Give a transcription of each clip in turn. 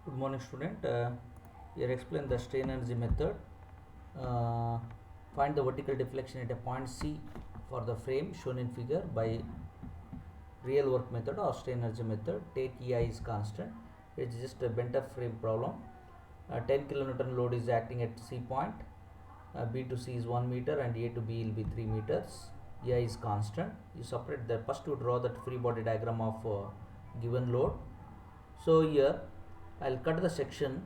Good morning, student. Here explain the strain energy method. Uh, Find the vertical deflection at a point C for the frame shown in figure by real work method or strain energy method. Take EI is constant. It's just a bent up frame problem. 10 kilonewton load is acting at C point. B to C is 1 meter and A to B will be 3 meters. EI is constant. You separate the first to draw that free body diagram of given load. So here I'll cut the section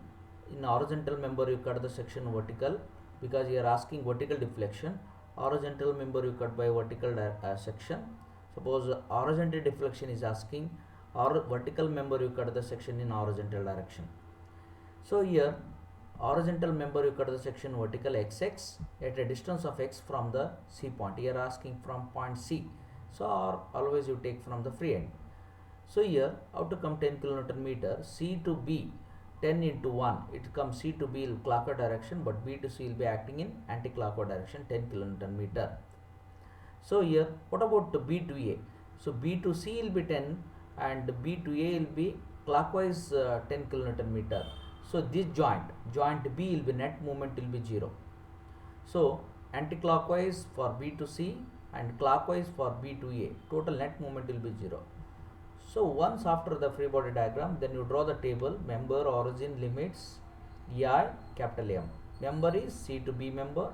in horizontal member. You cut the section vertical because you are asking vertical deflection. Horizontal member you cut by vertical section. Suppose horizontal deflection is asking, or vertical member you cut the section in horizontal direction. So here horizontal member you cut the section vertical XX at a distance of X from the C point. You are asking from point C. So always you take from the free end. So here how to come 10 kilonewton meter, C to B 10 into 1, it comes C to B clockwise direction, but B to C will be acting in anti-clockwise direction 10 kilonewton meter. So here what about B to A? So B to C will be 10 and B to A will be clockwise 10 kilonewton meter. So this joint B will be net movement will be 0. So anti-clockwise for B to C and clockwise for B to A, total net movement will be 0. So once after the free body diagram, then you draw the table member, origin, limits, EI, capital M. Member is C to B member.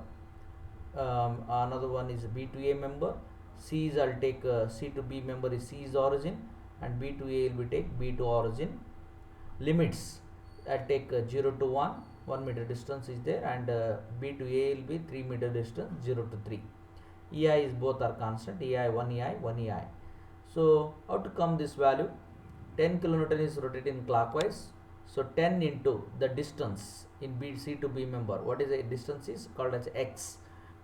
Another one is B to A member. C is I'll take C to B member is C is origin, and B to A will be take B to origin. Limits I'll take 0 to 1 meter distance is there, and B to A will be 3 meter distance 0 to 3. EI is both are constant. EI 1 EI. So how to come this value? 10 kilonewton is rotating clockwise. So 10 into the distance in C to B member. What is the distance is called as X.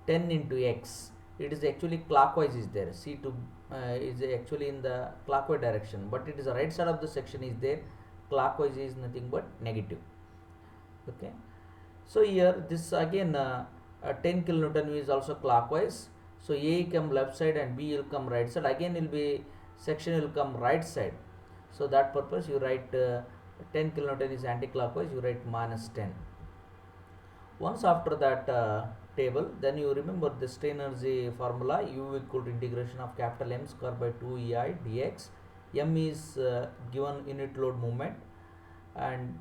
10 into X. It is actually clockwise is there. C to is actually in the clockwise direction, but it is the right side of the section is there. Clockwise is nothing but negative. Okay. So here this again 10 kilonewton is also clockwise. So A come left side and B will come right side. Again will be section will come right side. So that purpose you write 10 kilonewton is anti-clockwise. You write minus 10. Once after that table, then you remember the strain energy formula. U equal to integration of capital M square by 2 EI dx. M is given unit load moment, and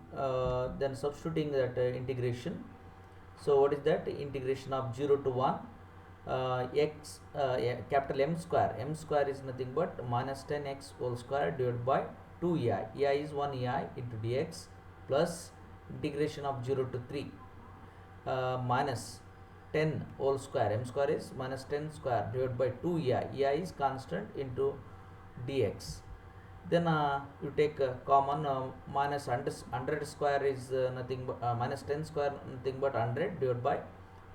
then substituting that integration. So what is that? Integration of 0 to 1 capital M square is nothing but minus 10x whole square divided by 2 EI. EI is 1 EI into dx plus integration of 0 to 3 minus 10 whole square. M square is minus 10 square divided by 2 EI. EI is constant into dx. Then you take common minus 100 square is nothing but minus 10 square nothing but 100 divided by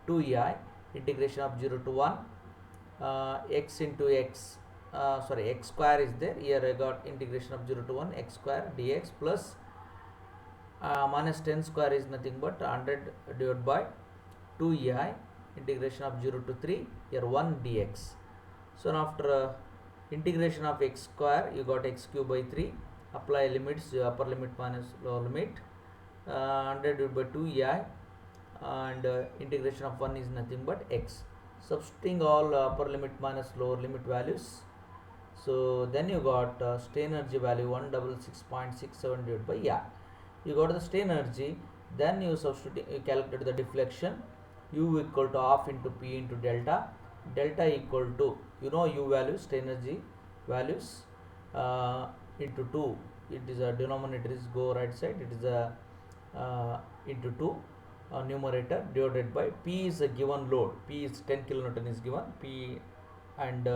2 EI. Integration of 0 to 1 x into x x square is there. Here I got integration of 0 to 1 x square dx plus minus 10 square is nothing but 100 divided by 2 EI. Integration of 0 to 3, here 1 dx. So after integration of x square, you got x cube by 3. Apply limits, upper limit minus lower limit, 100 divided by 2 EI, and integration of 1 is nothing but x. Substituting all upper limit minus lower limit values. So then you got strain energy value 166.67 divided by You got the strain energy. Then you substitute, you calculate the deflection. U equal to half into P into delta. Delta equal to, you know, U values, strain energy values into 2. It is a denominator is go right side. It is a into 2. Numerator divided by P is a given load. P is 10 kilonewton is given. P and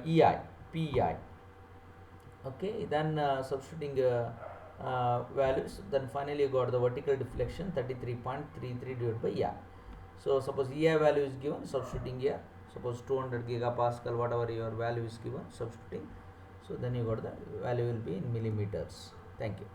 EI, PEI. Okay, then substituting values, then finally you got the vertical deflection 33.33 divided by So suppose EI value is given, substituting here. Suppose 200 gigapascal, whatever your value is given, substituting. So then you got the value will be in millimeters. Thank you.